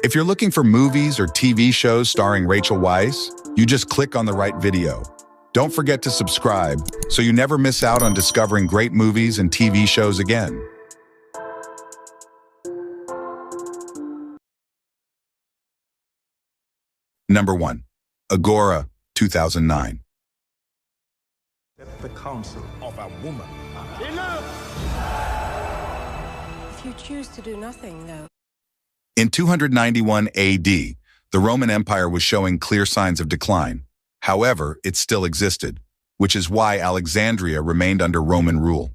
If you're looking for movies or TV shows starring Rachel Weisz, you just click on the right video. Don't forget to subscribe so you never miss out on discovering great movies and TV shows again. Number 1. Agora, 2009. The counsel of a woman. If you choose to do nothing, though. In 291 AD, the Roman Empire was showing clear signs of decline. However, it still existed, which is why Alexandria remained under Roman rule.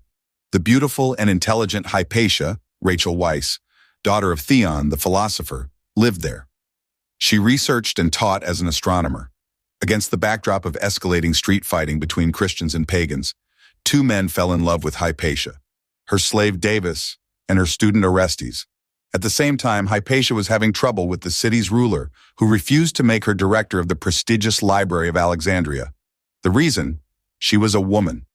The beautiful and intelligent Hypatia, Rachel Weisz, daughter of Theon, the philosopher, lived there. She researched and taught as an astronomer. Against the backdrop of escalating street fighting between Christians and pagans, two men fell in love with Hypatia, her slave Davis and her student Orestes. At the same time, Hypatia was having trouble with the city's ruler, who refused to make her director of the prestigious Library of Alexandria. The reason? She was a woman.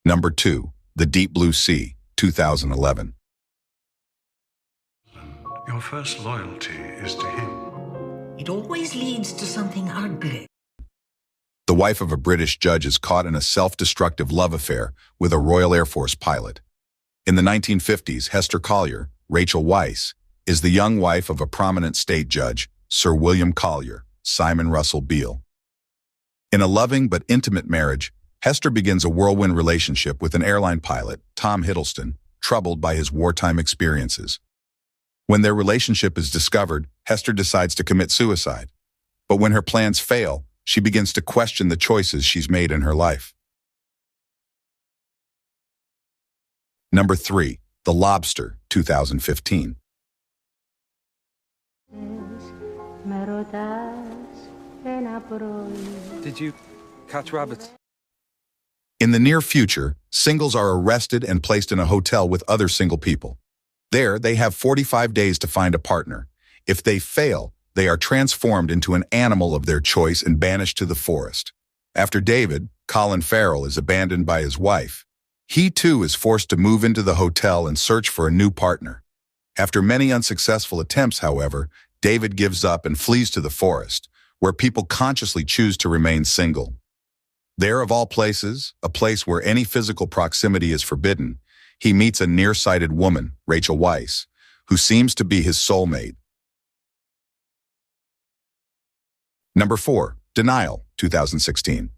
Number 2. The Deep Blue Sea, 2011. Your first loyalty is to him. It always leads to something ugly. The wife of a British judge is caught in a self-destructive love affair with a Royal Air Force pilot. In the 1950s, Hester Collier, Rachel Weisz, is the young wife of a prominent state judge, Sir William Collier, Simon Russell Beale. In a loving but intimate marriage, Hester begins a whirlwind relationship with an airline pilot, Tom Hiddleston, troubled by his wartime experiences. When their relationship is discovered, Hester decides to commit suicide. But when her plans fail, she begins to question the choices she's made in her life. Number 3. The Lobster, 2015. Did you catch rabbits? In the near future, singles are arrested and placed in a hotel with other single people. There, they have 45 days to find a partner. If they fail, they are transformed into an animal of their choice and banished to the forest. After David, Colin Farrell, is abandoned by his wife, he too is forced to move into the hotel and search for a new partner. After many unsuccessful attempts, however, David gives up and flees to the forest, where people consciously choose to remain single. There, of all places, a place where any physical proximity is forbidden, he meets a nearsighted woman, Rachel Weisz, who seems to be his soulmate. Number 4. Denial, 2016.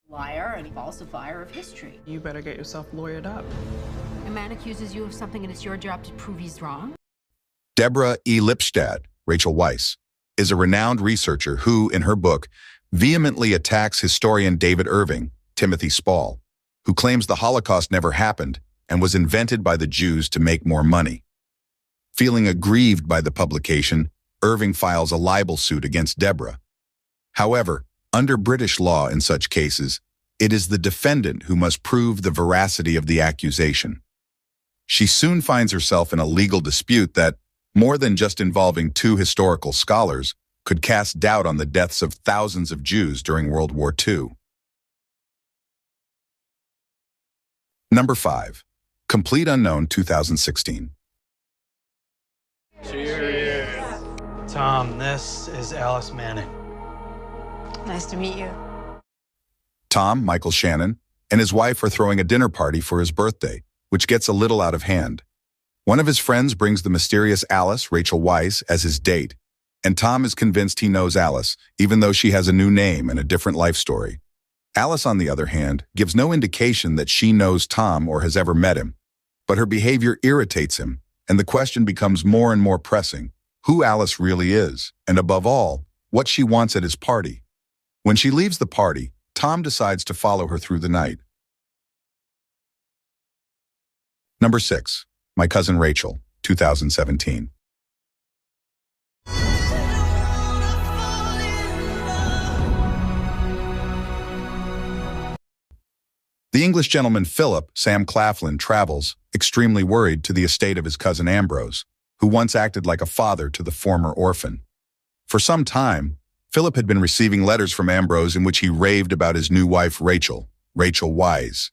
Liar and falsifier of history. You better get yourself lawyered up. A man accuses you of something and it's your job to prove he's wrong? Deborah E. Lipstadt, Rachel Weisz, is a renowned researcher who, in her book, vehemently attacks historian David Irving, Timothy Spall, who claims the Holocaust never happened and was invented by the Jews to make more money. Feeling aggrieved by the publication, Irving files a libel suit against Deborah. However, under British law in such cases, it is the defendant who must prove the veracity of the accusation. She soon finds herself in a legal dispute that, more than just involving two historical scholars, could cast doubt on the deaths of thousands of Jews during World War II. Number 5. Complete Unknown, 2016. Cheers! Tom, this is Alice Manning. Nice to meet you. Tom, Michael Shannon, and his wife are throwing a dinner party for his birthday, which gets a little out of hand. One of his friends brings the mysterious Alice, Rachel Weisz, as his date, and Tom is convinced he knows Alice, even though she has a new name and a different life story. Alice, on the other hand, gives no indication that she knows Tom or has ever met him, but her behavior irritates him, and the question becomes more and more pressing: who Alice really is, and above all, what she wants at his party. When she leaves the party, Tom decides to follow her through the night. Number 6. My Cousin Rachel, 2017. The English gentleman Philip, Sam Claflin, travels, extremely worried, to the estate of his cousin Ambrose, who once acted like a father to the former orphan. For some time, Philip had been receiving letters from Ambrose in which he raved about his new wife Rachel Weisz.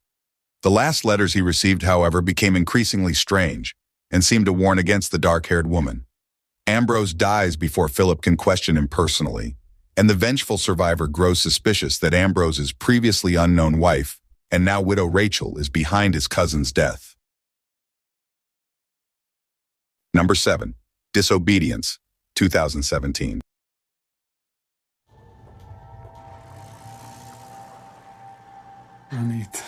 The last letters he received, however, became increasingly strange. and seem to warn against the dark-haired woman. Ambrose dies before Philip can question him personally, and the vengeful survivor grows suspicious that Ambrose's previously unknown wife, and now widow Rachel, is behind his cousin's death. Number 7. Disobedience, 2017. Neat.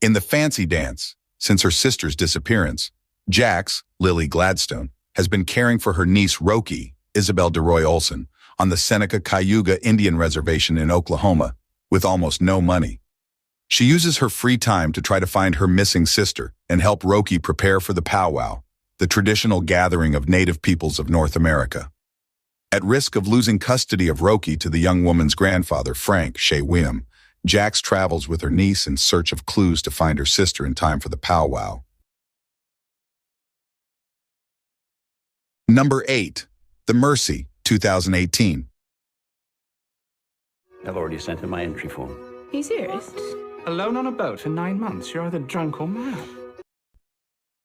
In the fancy dance, since her sister's disappearance, Jax, Lily Gladstone, has been caring for her niece Roki, Isabel DeRoy Olson, on the Seneca Cayuga Indian Reservation in Oklahoma, with almost no money. She uses her free time to try to find her missing sister and help Roki prepare for the powwow, the traditional gathering of native peoples of North America. At risk of losing custody of Roki to the young woman's grandfather, Frank Shea Whim, Jax travels with her niece in search of clues to find her sister in time for the powwow. Number 8. The Mercy, 2018. I've already sent in my entry form. Are you serious? Alone on a boat for 9 months. You're either drunk or mad.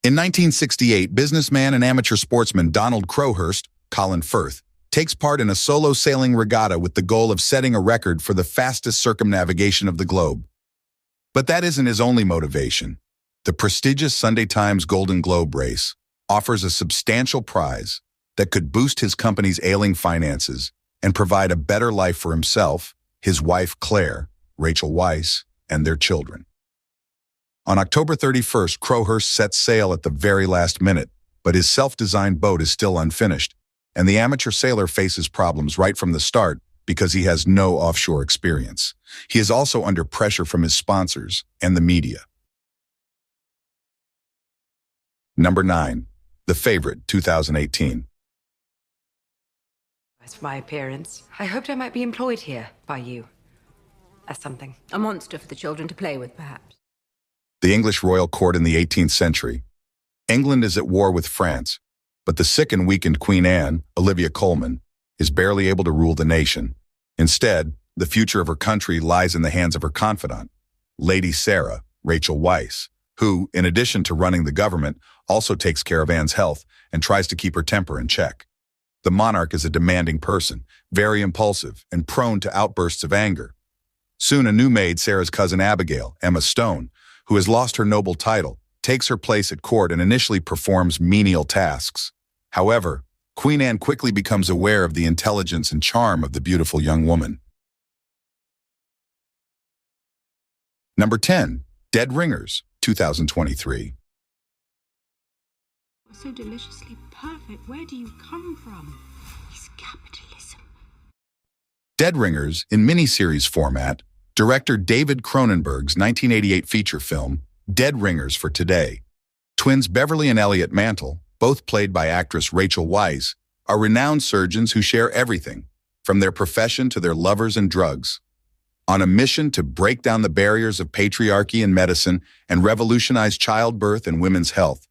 In 1968, businessman and amateur sportsman Donald Crowhurst, Colin Firth, takes part in a solo sailing regatta with the goal of setting a record for the fastest circumnavigation of the globe. But that isn't his only motivation. The prestigious Sunday Times Golden Globe race offers a substantial prize that could boost his company's ailing finances and provide a better life for himself, his wife Claire, Rachel Weisz, and their children. On October 31st, Crowhurst sets sail at the very last minute, but his self-designed boat is still unfinished, and the amateur sailor faces problems right from the start because he has no offshore experience. He is also under pressure from his sponsors and the media. Number 9. The Favorite, 2018. As for my appearance, I hoped I might be employed here by you. As something. A monster for the children to play with, perhaps. The English royal court in the 18th century. England is at war with France, but the sick and weakened Queen Anne, Olivia Colman, is barely able to rule the nation. Instead, the future of her country lies in the hands of her confidant, Lady Sarah, Rachel Weisz, who, in addition to running the government, also takes care of Anne's health and tries to keep her temper in check. The monarch is a demanding person, very impulsive and prone to outbursts of anger. Soon a new maid, Sarah's cousin Abigail, Emma Stone, who has lost her noble title, takes her place at court and initially performs menial tasks. However, Queen Anne quickly becomes aware of the intelligence and charm of the beautiful young woman. Number 10. Dead Ringers, 2023. So deliciously perfect. Where do you come from? It's capitalism. Dead Ringers, in miniseries format, director David Cronenberg's 1988 feature film, Dead Ringers for Today. Twins Beverly and Elliot Mantle, both played by actress Rachel Weisz, are renowned surgeons who share everything, from their profession to their lovers and drugs. On a mission to break down the barriers of patriarchy in medicine and revolutionize childbirth and women's health,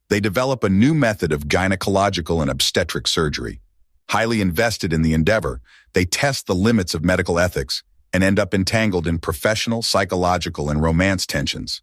they develop a new method of gynecological and obstetric surgery. Highly invested in the endeavor, they test the limits of medical ethics and end up entangled in professional, psychological, and romance tensions.